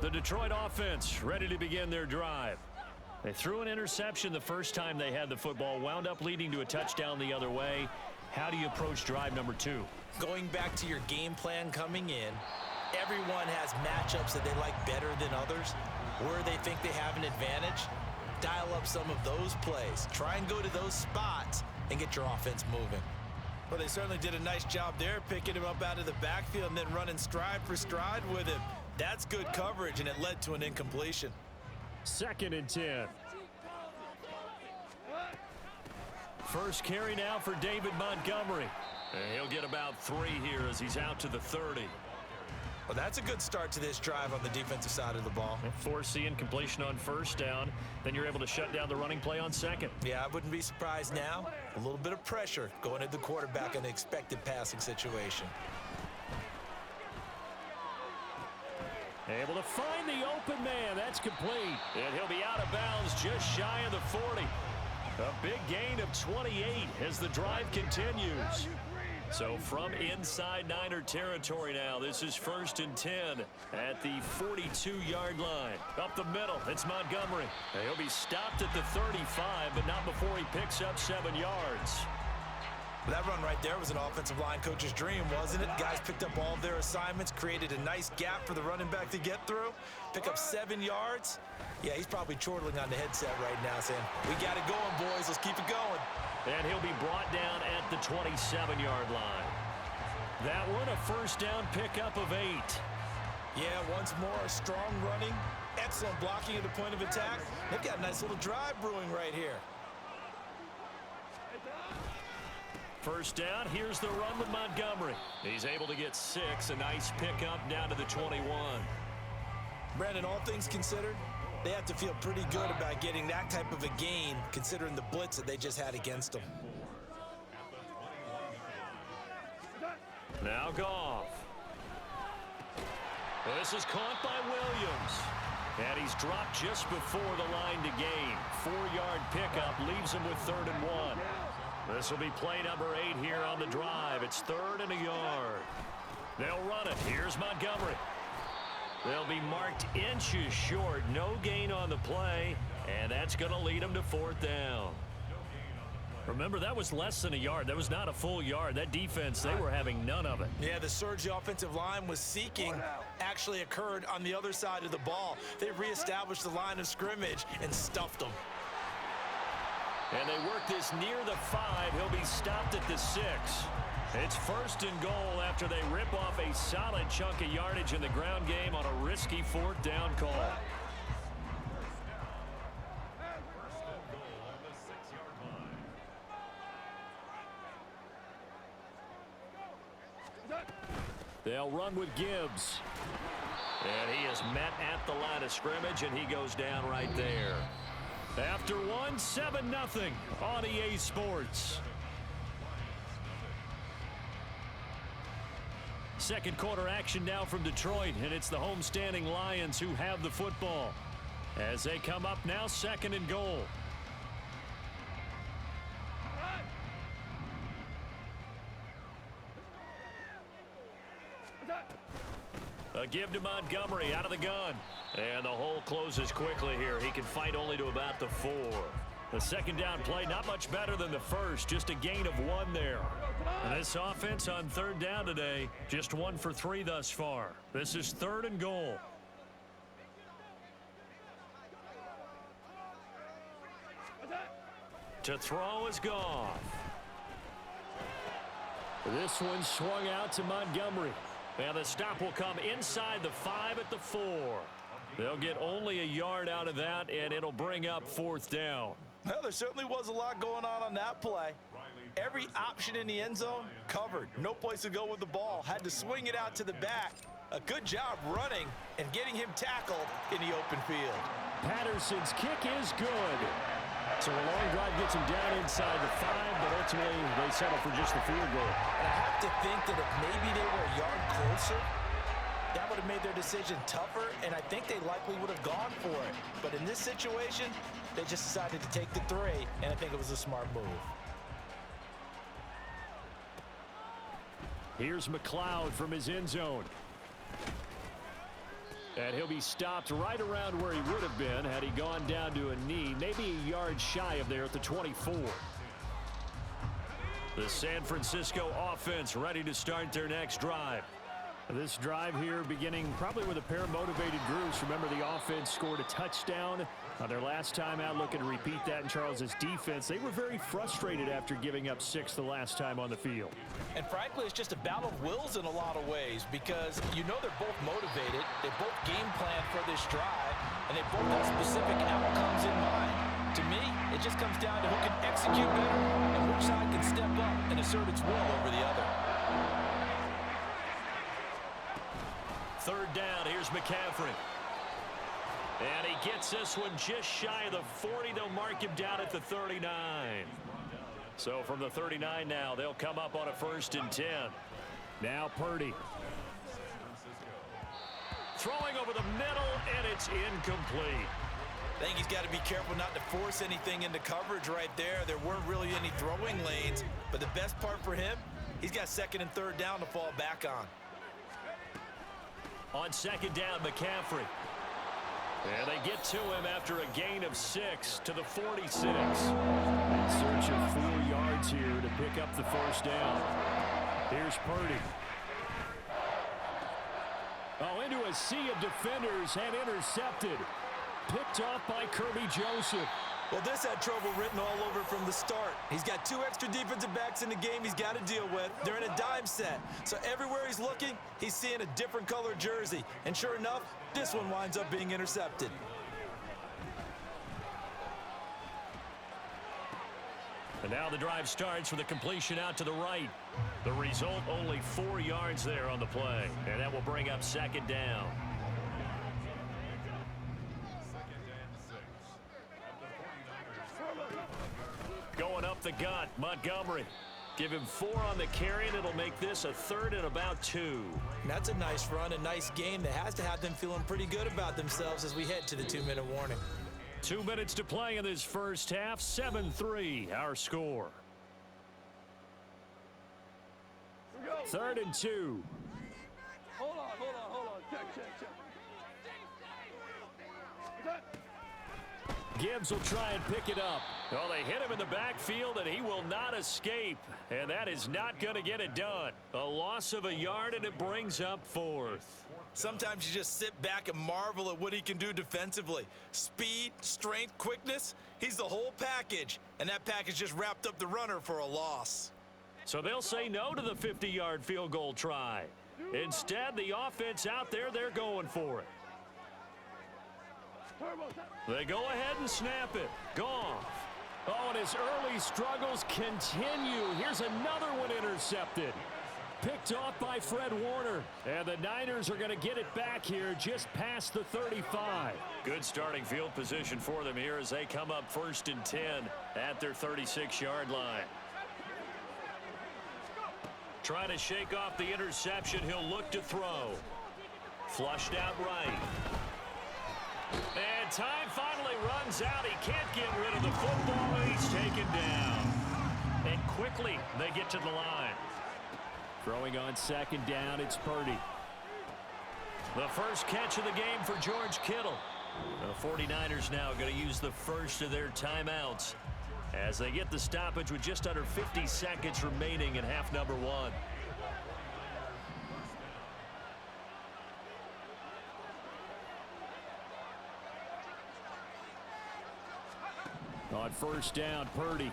The Detroit offense ready to begin their drive. They threw an interception the first time they had the football, wound up leading to a touchdown the other way. How do you approach drive number 2? Going back to your game plan coming in, everyone has matchups that they like better than others. Where they think they have an advantage, dial up some of those plays. Try and go to those spots and get your offense moving. Well, they certainly did a nice job there, picking him up out of the backfield and then running stride for stride with him. That's good coverage, and it led to an incompletion. 2nd and 10. First carry now for David Montgomery. And he'll get about 3 here as he's out to the 30. Well, that's a good start to this drive on the defensive side of the ball. Force the incompletion on first down. Then you're able to shut down the running play on second. Yeah, I wouldn't be surprised now. A little bit of pressure going at the quarterback in an expected passing situation. Able to find the open man. That's complete. And he'll be out of bounds just shy of the 40. A big gain of 28 as the drive continues. So from inside Niner territory now, this is 1st and 10 at the 42-yard line. Up the middle, it's Montgomery. He'll be stopped at the 35, but not before he picks up 7 yards. That run right there was an offensive line coach's dream, wasn't it? Guys picked up all of their assignments, created a nice gap for the running back to get through, pick up 7 yards. Yeah, he's probably chortling on the headset right now saying, we got it going, boys. Let's keep it going. And he'll be brought down at the 27-yard line. That one a first down pickup of 8. Yeah, once more, strong running, excellent blocking at the point of attack. They've got a nice little drive brewing right here. First down, here's the run with Montgomery. He's able to get 6, a nice pickup down to the 21. Brandon, all things considered, they have to feel pretty good about getting that type of a gain considering the blitz that they just had against them. Now Goff. This is caught by Williams. And he's dropped just before the line to gain. 4-yard pickup leaves him with 3rd and 1. This will be play number 8 here on the drive. It's 3rd and a yard. They'll run it. Here's Montgomery. They'll be marked inches short. No gain on the play, and that's going to lead them to 4th down. Remember, that was less than a yard. That was not a full yard. That defense, they were having none of it. Yeah, the surge the offensive line was seeking actually occurred on the other side of the ball. They reestablished the line of scrimmage and stuffed them. And they work this near the 5. He'll be stopped at the 6. It's 1st and goal after they rip off a solid chunk of yardage in the ground game on a risky 4th down call. They'll run with Gibbs. And he is met at the line of scrimmage, and he goes down right there. After 1, 7-0 on EA Sports. Second quarter action now from Detroit, and it's the homestanding Lions who have the football. As they come up now, 2nd and goal. A give to Montgomery out of the gun. And the hole closes quickly here. He can fight only to about the 4. The 2nd down play, not much better than the first. Just a gain of 1 there. And this offense on 3rd down today, just 1 for 3 thus far. This is 3rd and goal. To throw is Goff. This one swung out to Montgomery. And the stop will come inside the 5 at the 4. They'll get only a yard out of that, and it'll bring up 4th down. Well, there certainly was a lot going on that play. Every option in the end zone covered. No place to go with the ball. Had to swing it out to the back. A good job running and getting him tackled in the open field. Patterson's kick is good. So a long drive gets him down inside the 5, but ultimately they settle for just the field goal. And I have to think that if maybe they were a yard closer, that would have made their decision tougher, and I think they likely would have gone for it. But in this situation, they just decided to take the 3, and I think it was a smart move. Here's McLeod from his end zone. And he'll be stopped right around where he would have been had he gone down to a knee, maybe a yard shy of there at the 24. The San Francisco offense ready to start their next drive. This drive here beginning probably with a pair of motivated groups. Remember, the offense scored a touchdown their last time out, looking to repeat that in Charles' defense. They were very frustrated after giving up 6 the last time on the field. And frankly, it's just a battle of wills in a lot of ways because you know they're both motivated. They both game plan for this drive, and they both have specific outcomes in mind. To me, it just comes down to who can execute better and which side can step up and assert its will over the other. Third down, here's McCaffrey. And he gets this one just shy of the 40. They'll mark him down at the 39. So from the 39 now, they'll come up on a 1st and 10. Now Purdy. Throwing over the middle, and it's incomplete. I think he's got to be careful not to force anything into coverage right there. There weren't really any throwing lanes, but the best part for him, he's got 2nd and 3rd down to fall back on. On 2nd down, McCaffrey. And they get to him after a gain of 6 to the 46. In search of 4 yards here to pick up the 1st down. Here's Purdy. Oh, into a sea of defenders and intercepted. Picked off by Kirby Joseph. Well, this had trouble written all over from the start. He's got 2 extra defensive backs in the game he's got to deal with. They're in a dime set. So everywhere he's looking, he's seeing a different color jersey. And sure enough, this one winds up being intercepted. And now the drive starts with a completion out to the right. The result, only 4 yards there on the play. And that will bring up 2nd down. Going up the gut, Montgomery. Give him 4 on the carry, and it'll make this a 3rd and about 2. That's a nice run, a nice game that has to have them feeling pretty good about themselves as we head to the 2-minute warning. 2 minutes to play in this first half. 7-3, our score. 3rd and 2. Hold on. Check. Gibbs will try and pick it up. Well, they hit him in the backfield, and he will not escape. And that is not going to get it done. A loss of a yard, and it brings up 4th. Sometimes you just sit back and marvel at what he can do defensively. Speed, strength, quickness, he's the whole package. And that package just wrapped up the runner for a loss. So they'll say no to the 50-yard field goal try. Instead, the offense out there, they're going for it. They go ahead and snap it. Goff. Oh, and his early struggles continue. Here's another one intercepted. Picked off by Fred Warner. And the Niners are going to get it back here just past the 35. Good starting field position for them here as they come up 1st and 10 at their 36-yard line. Trying to shake off the interception. He'll look to throw. Flushed out right. And time finally runs out. He can't get rid of the football, and he's taken down. And quickly, they get to the line. Throwing on 2nd down, it's Purdy. The first catch of the game for George Kittle. The 49ers now going to use the first of their timeouts as they get the stoppage with just under 50 seconds remaining in half number 1. On 1st down, Purdy.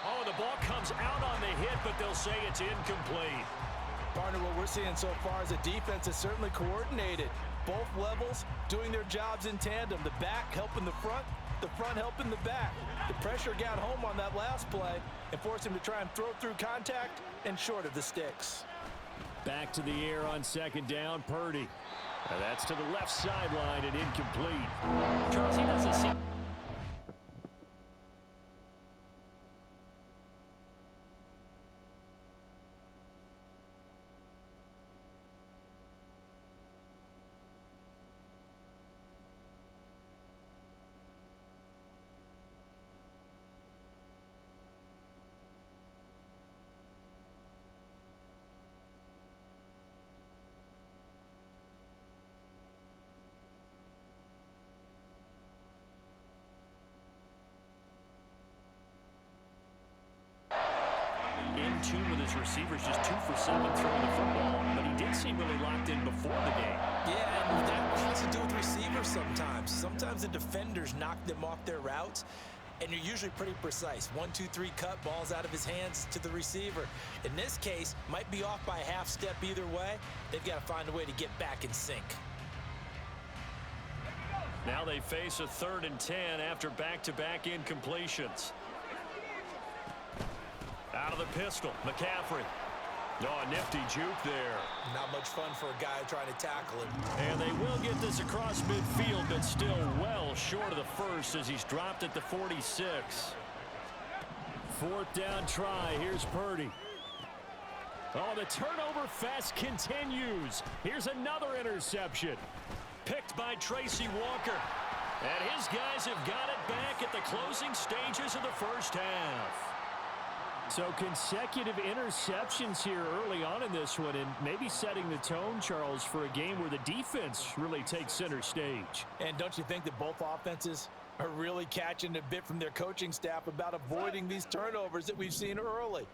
Oh, the ball comes out on the hit, but they'll say it's incomplete. Partner, what we're seeing so far is a defense is certainly coordinated. Both levels doing their jobs in tandem. The back helping the front helping the back. The pressure got home on that last play and forced him to try and throw through contact and short of the sticks. Back to the air on 2nd down, Purdy. And that's to the left sideline and incomplete. Charles, he doesn't see. in tune with his receivers, just 2 for 7 throwing the football, but he did seem really locked in before the game. Yeah, and that has to do with receivers sometimes. Sometimes the defenders knock them off their routes, and you're usually pretty precise. 1, 2, 3 cut, balls out of his hands to the receiver. In this case, might be off by a half step either way. They've got to find a way to get back in sync. Now they face a 3rd and 10 after back-to-back incompletions. Out of the pistol, McCaffrey. Oh, a nifty juke there. Not much fun for a guy trying to tackle him. And they will get this across midfield, but still well short of the first as he's dropped at the 46. 4th down try. Here's Purdy. Oh, the turnover fest continues. Here's another interception. Picked by Tracy Walker. And his guys have got it back at the closing stages of the first half. So consecutive interceptions here early on in this one, and maybe setting the tone, Charles, for a game where the defense really takes center stage. And don't you think that both offenses are really catching a bit from their coaching staff about avoiding these turnovers that we've seen early?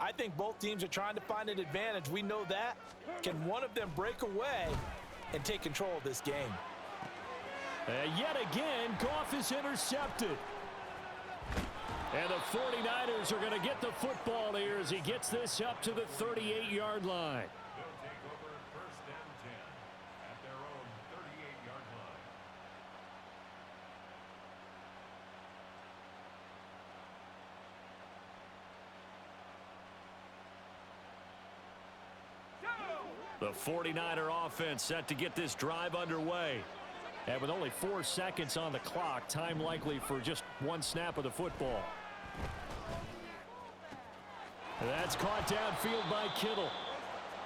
I think both teams are trying to find an advantage. We know that. Can one of them break away and take control of this game? Yet again, Goff is intercepted. And the 49ers are going to get the football here as he gets this up to the 38-yard line. They'll take over 1st and 10 at their own 38-yard line. The 49er offense set to get this drive underway. And with only 4 seconds on the clock, time likely for just 1 snap of the football. That's caught downfield by Kittle.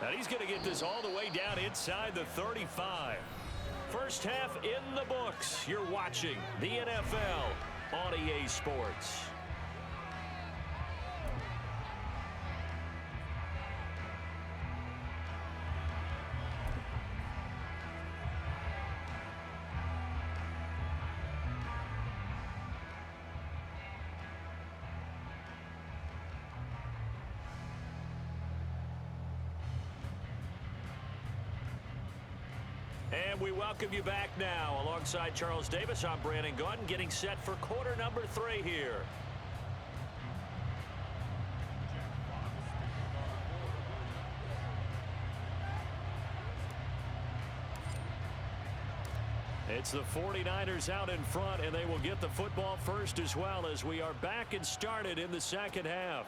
And he's going to get this all the way down inside the 35. First half in the books. You're watching the NFL on EA Sports. And we welcome you back now. Alongside Charles Davis, I'm Brandon Gaudin, getting set for quarter number 3 here. It's the 49ers out in front, and they will get the football first as well as we are back and started in the second half.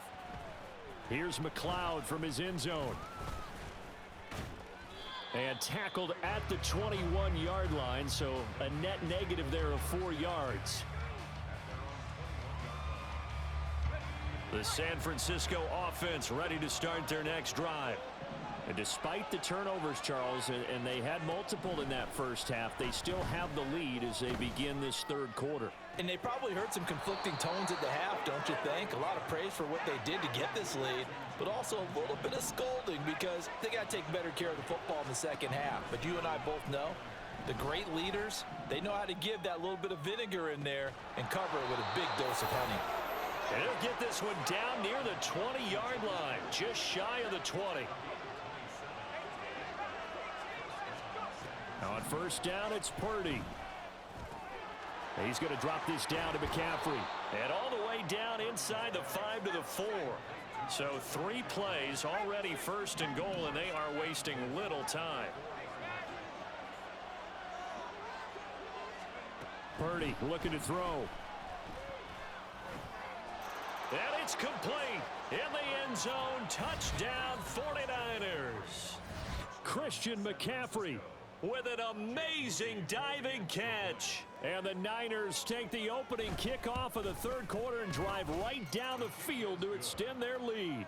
Here's McLeod from his end zone. And tackled at the 21-yard line, so a net negative there of 4 yards. The San Francisco offense ready to start their next drive. And despite the turnovers, Charles, and they had multiple in that first half, they still have the lead as they begin this 3rd quarter. And they probably heard some conflicting tones at the half, don't you think? A lot of praise for what they did to get this lead, but also a little bit of scolding because they got to take better care of the football in the second half. But you and I both know the great leaders, they know how to give that little bit of vinegar in there and cover it with a big dose of honey. And he'll get this one down near the 20-yard line, just shy of the 20. Now on first down, it's Purdy. He's going to drop this down to McCaffrey. And all the way down inside the 5 to the 4. So 3 plays already 1st and goal, and they are wasting little time. Purdy looking to throw. And it's complete. In the end zone, touchdown 49ers. Christian McCaffrey with an amazing diving catch. And the Niners take the opening kickoff of the 3rd quarter and drive right down the field to extend their lead.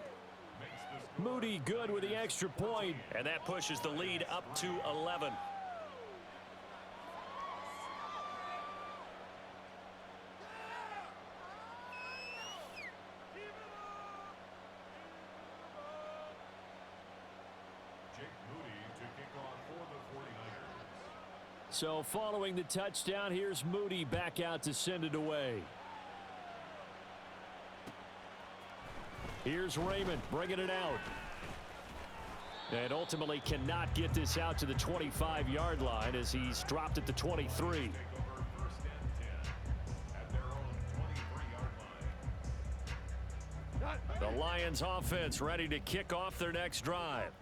Moody good with the extra point, and that pushes the lead up to 11. So following the touchdown, here's Moody back out to send it away. Here's Raymond bringing it out. And ultimately cannot get this out to the 25-yard line as he's dropped at the 23. The Lions offense ready to kick off their next drive.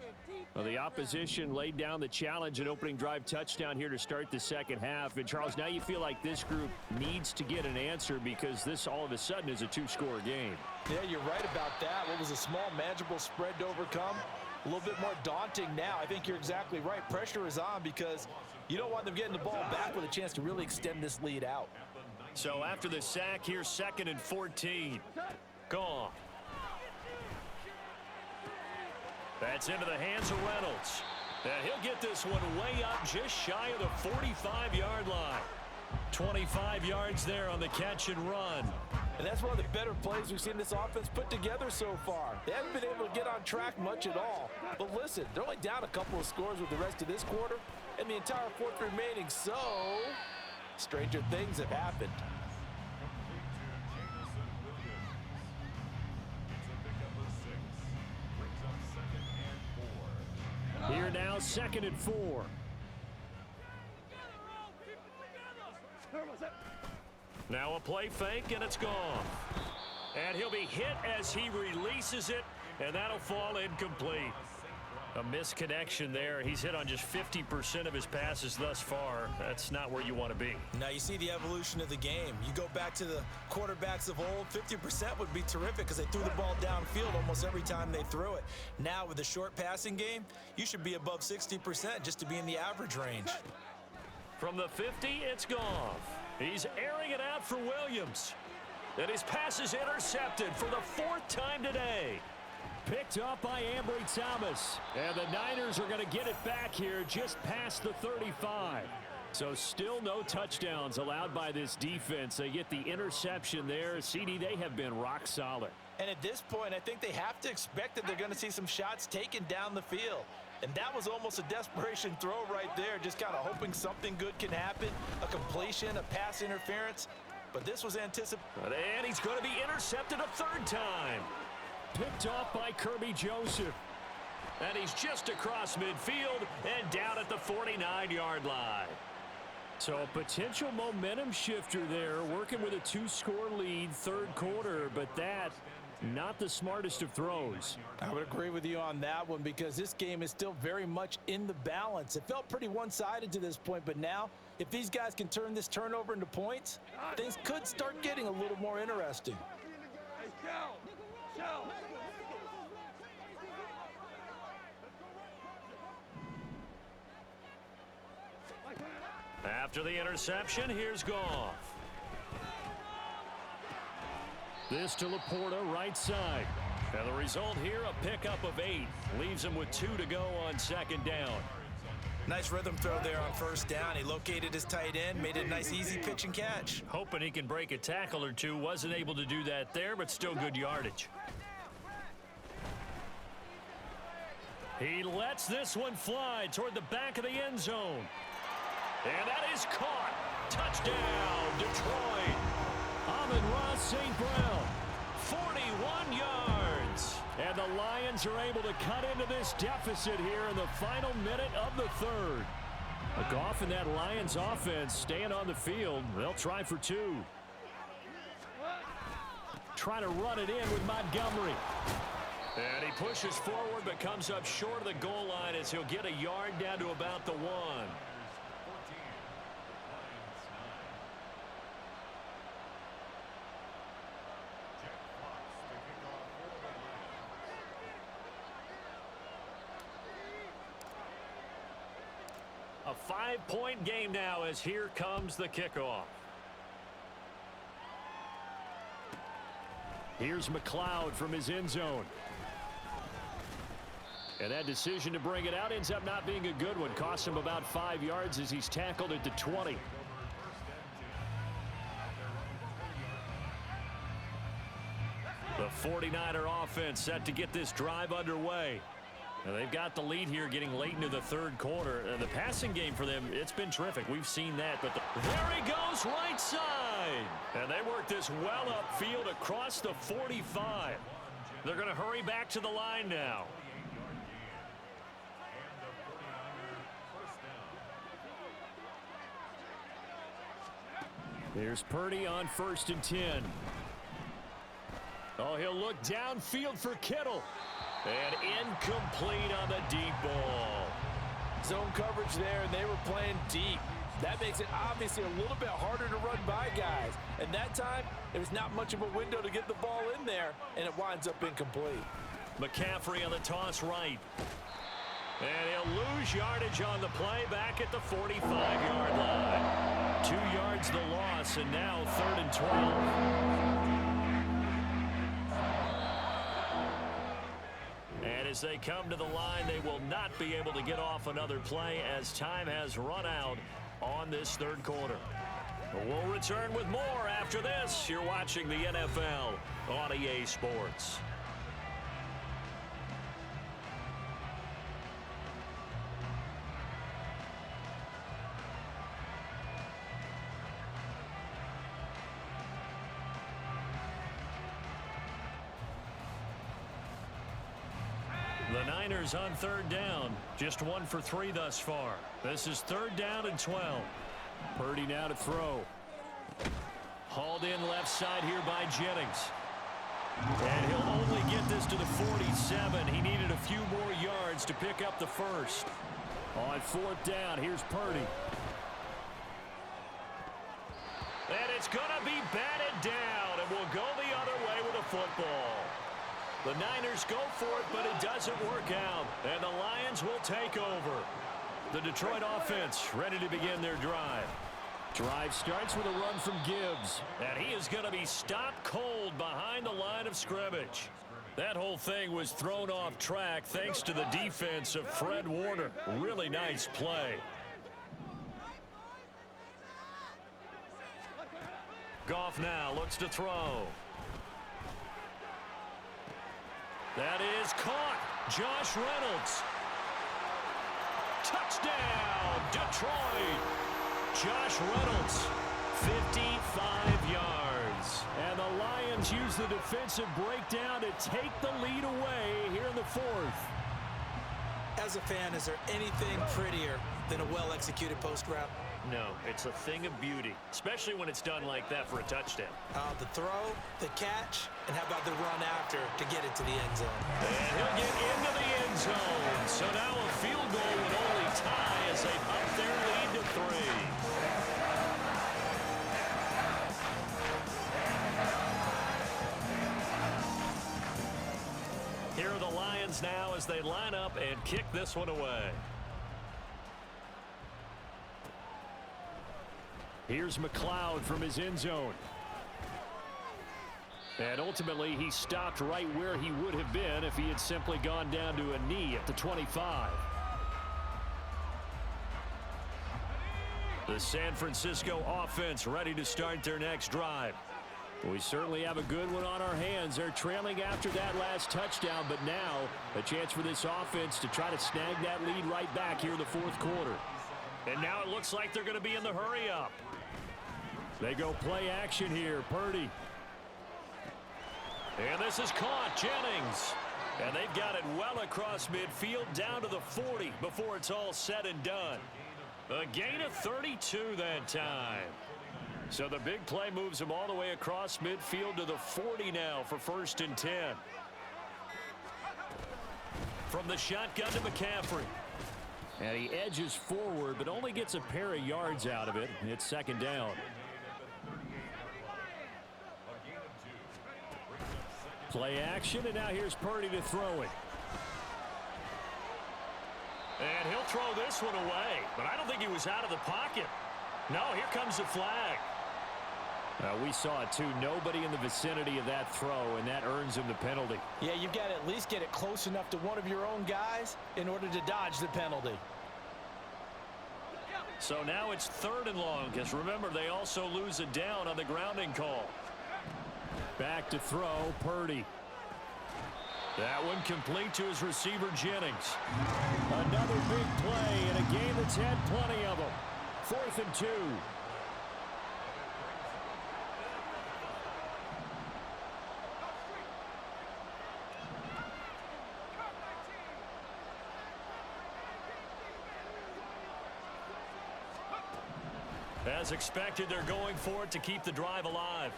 Well, the opposition laid down the challenge and opening drive touchdown here to start the second half. And, Charles, now you feel like this group needs to get an answer because this all of a sudden is a two-score game. Yeah, you're right about that. What was a small, manageable spread to overcome? A little bit more daunting now. I think you're exactly right. Pressure is on because you don't want them getting the ball back with a chance to really extend this lead out. So after the sack, here's 2nd and 14. Gone. That's into the hands of Reynolds. And he'll get this one way up just shy of the 45-yard line. 25 yards there on the catch and run. And that's one of the better plays we've seen this offense put together so far. They haven't been able to get on track much at all. But listen, they're only down a couple of scores with the rest of this quarter and the entire fourth remaining. So, stranger things have happened. Here now, 2nd and 4. Now a play fake, and it's gone. And he'll be hit as he releases it, and that'll fall incomplete. A misconnection there. He's hit on just 50% of his passes thus far. That's not where you want to be. Now you see the evolution of the game. You go back to the quarterbacks of old, 50% would be terrific because they threw the ball downfield almost every time they threw it. Now with the short passing game, you should be above 60% just to be in the average range. From the 50, it's Goff. He's airing it out for Williams. And his pass is intercepted for the 4th time today. Picked up by Ambry Thomas. And the Niners are going to get it back here just past the 35. So still no touchdowns allowed by this defense. They get the interception there. CD, they have been rock solid. And at this point, I think they have to expect that they're going to see some shots taken down the field. And that was almost a desperation throw right there, just kind of hoping something good can happen, a completion, a pass interference. But this was anticipated. And he's going to be intercepted a 3rd time. Picked off by Kirby Joseph. And he's just across midfield and down at the 49-yard line. So a potential momentum shifter there, working with a 2-score lead, 3rd quarter, but that not the smartest of throws. I would agree with you on that one because this game is still very much in the balance. It felt pretty one-sided to this point, but now if these guys can turn this turnover into points, things could start getting a little more interesting. After the interception, here's Goff. This to Laporta, right side. And the result here, a pickup of 8. Leaves him with 2 to go on 2nd down. Nice rhythm throw there on 1st down. He located his tight end, made it a nice easy pitch and catch. Hoping he can break a tackle or two. Wasn't able to do that there, but still good yardage. He lets this one fly toward the back of the end zone. And that is caught. Touchdown, Detroit. Amon-Ra St. Brown, 41 yards. And the Lions are able to cut into this deficit here in the final minute of the 3rd. Goff and that Lions offense staying on the field. They'll try for 2. Trying to run it in with Montgomery. And he pushes forward but comes up short of the goal line as he'll get a yard down to about the 1. A 5-point game now as here comes the kickoff. Here's McLeod from his end zone. And that decision to bring it out ends up not being a good one. Costs him about 5 yards as he's tackled at the 20. The 49er offense set to get this drive underway. Now they've got the lead here getting late into the 3rd quarter. The passing game for them, it's been terrific. We've seen that. But there he goes, right side. And they work this well upfield across the 45. They're going to hurry back to the line now. Here's Purdy on 1st and 10. Oh, he'll look downfield for Kittle. And incomplete on the deep ball. Zone coverage there, and they were playing deep. That makes it obviously a little bit harder to run by guys. And that time, there's not much of a window to get the ball in there, and it winds up incomplete. McCaffrey on the toss right. And he'll lose yardage on the play back at the 45-yard line. 2 yards the loss, and now 3rd and 12. And as they come to the line, they will not be able to get off another play as time has run out on this 3rd quarter. We'll return with more after this. You're watching the NFL on EA Sports. The Niners on 3rd down. Just 1 for 3 thus far. This is 3rd down and 12. Purdy now to throw. Hauled in left side here by Jennings. And he'll only get this to the 47. He needed a few more yards to pick up the first. On 4th down, here's Purdy. And it's going to be batted down, and we'll go the other way with a football. The Niners go for it, but it doesn't work out, and the Lions will take over. The Detroit offense ready to begin their drive. Drive starts with a run from Gibbs, and he is going to be stopped cold behind the line of scrimmage. That whole thing was thrown off track thanks to the defense of Fred Warner. Really nice play. Goff now looks to throw. That is caught. Josh Reynolds. Touchdown, Detroit. Josh Reynolds, 55 yards. And the Lions use the defensive breakdown to take the lead away here in the 4th. As a fan, is there anything prettier than a well-executed post route? No, it's a thing of beauty, especially when it's done like that for a touchdown. The throw, the catch, and how about the run after to get it to the end zone? And he'll get into the end zone. So now a field goal would only tie as they up their lead to 3. Here are the Lions now as they line up and kick this one away. Here's McLeod from his end zone. And ultimately, he stopped right where he would have been if he had simply gone down to a knee at the 25. The San Francisco offense ready to start their next drive. We certainly have a good one on our hands. They're trailing after that last touchdown, but now a chance for this offense to try to snag that lead right back here in the 4th quarter. And now it looks like they're going to be in the hurry-up. They go play action here. Purdy. And this is caught. Jennings. And they've got it well across midfield down to the 40 before it's all said and done. A gain of 32 that time. So the big play moves him all the way across midfield to the 40 now for 1st and 10. From the shotgun to McCaffrey. And he edges forward, but only gets a pair of yards out of it. It's 2nd down. Play action, and now here's Purdy to throw it. And he'll throw this one away, but I don't think he was out of the pocket. No, here comes the flag. We saw it too. Nobody in the vicinity of that throw, and that earns him the penalty. Yeah, you've got to at least get it close enough to one of your own guys in order to dodge the penalty. So now it's 3rd and long, because remember, they also lose it down on the grounding call. Back to throw, Purdy. That one complete to his receiver, Jennings. Another big play in a game that's had plenty of them. 4th and 2. As expected, they're going for it to keep the drive alive.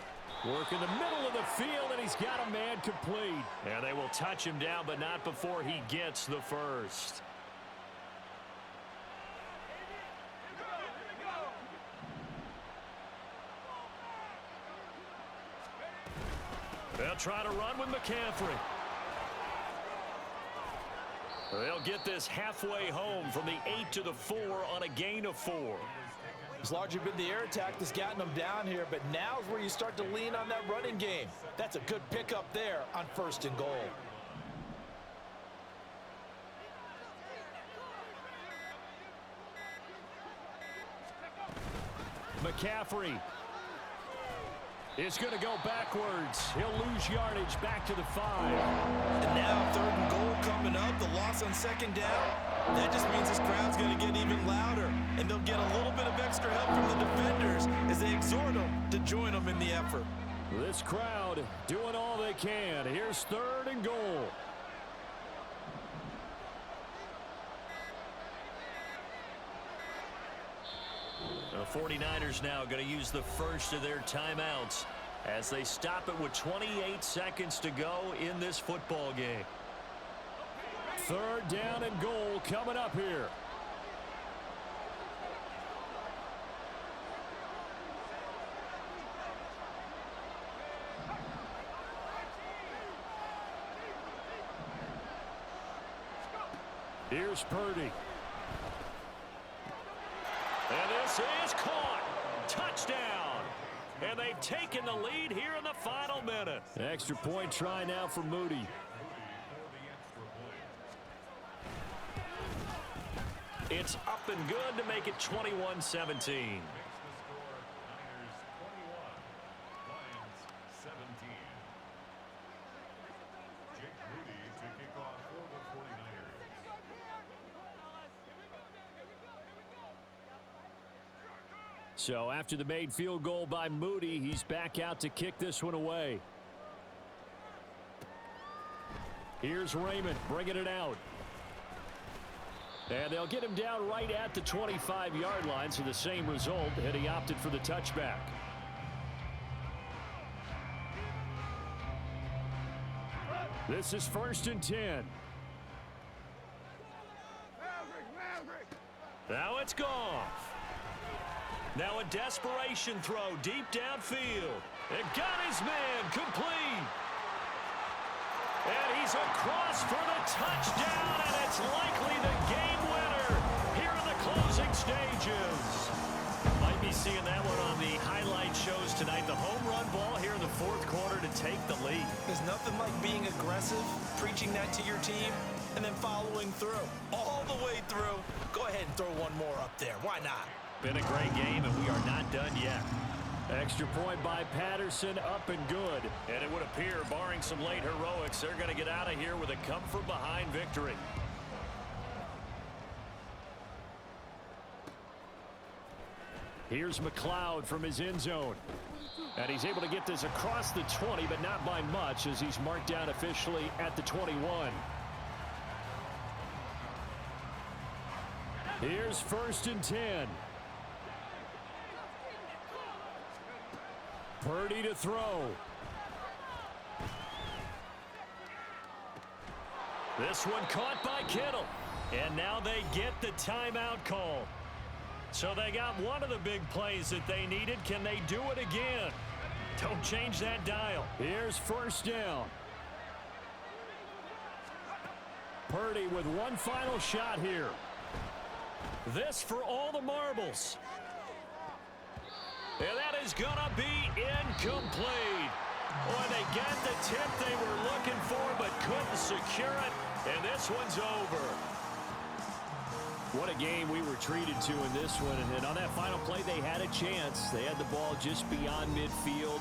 Work in the middle of the field, and he's got a man complete. And they will touch him down, but not before he gets the first. They'll try to run with McCaffrey. They'll get this halfway home from the 8 to the 4 on a gain of 4. It's largely been the air attack that's gotten them down here, but now's where you start to lean on that running game. That's a good pickup there on 1st and goal. McCaffrey is going to go backwards. He'll lose yardage back to the 5. And now 3rd and goal coming up. The loss on 2nd down. That just means this crowd's going to get even louder. And they'll get a little bit of extra help from the defenders as they exhort them to join them in the effort. This crowd doing all they can. Here's 3rd and goal. The 49ers now going to use the first of their timeouts as they stop it with 28 seconds to go in this football game. 3rd down and goal coming up here. Here's Purdy. And this is caught. Touchdown. And they've taken the lead here in the final minute. Extra point try now for Moody. It's up and good to make it 21-17. So after the made field goal by Moody, he's back out to kick this one away. Here's Raymond bringing it out. And they'll get him down right at the 25-yard line, so the same result, and he opted for the touchback. This is 1st and 10. Now it's Goff. Now a desperation throw deep downfield. It got his man complete. And he's across for the touchdown, and it's likely the game winner here in the closing stages. Might be seeing that one on the highlight shows tonight. The home run ball here in the 4th quarter to take the lead. There's nothing like being aggressive, preaching that to your team, and then following through. All the way through. Go ahead and throw one more up there. Why not? Been a great game, and we are not done yet. Extra point by Patterson, up and good. And it would appear, barring some late heroics, they're going to get out of here with a come-from-behind victory. Here's McLeod from his end zone. And he's able to get this across the 20, but not by much, as he's marked down officially at the 21. Here's 1st and 10. Purdy to throw. This one caught by Kittle. And now they get the timeout call. So they got one of the big plays that they needed. Can they do it again? Don't change that dial. Here's 1st down. Purdy with one final shot here. This for all the marbles. And that is going to be incomplete. Boy, they got the tip they were looking for but couldn't secure it. And this one's over. What a game we were treated to in this one. And on that final play, they had a chance. They had the ball just beyond midfield.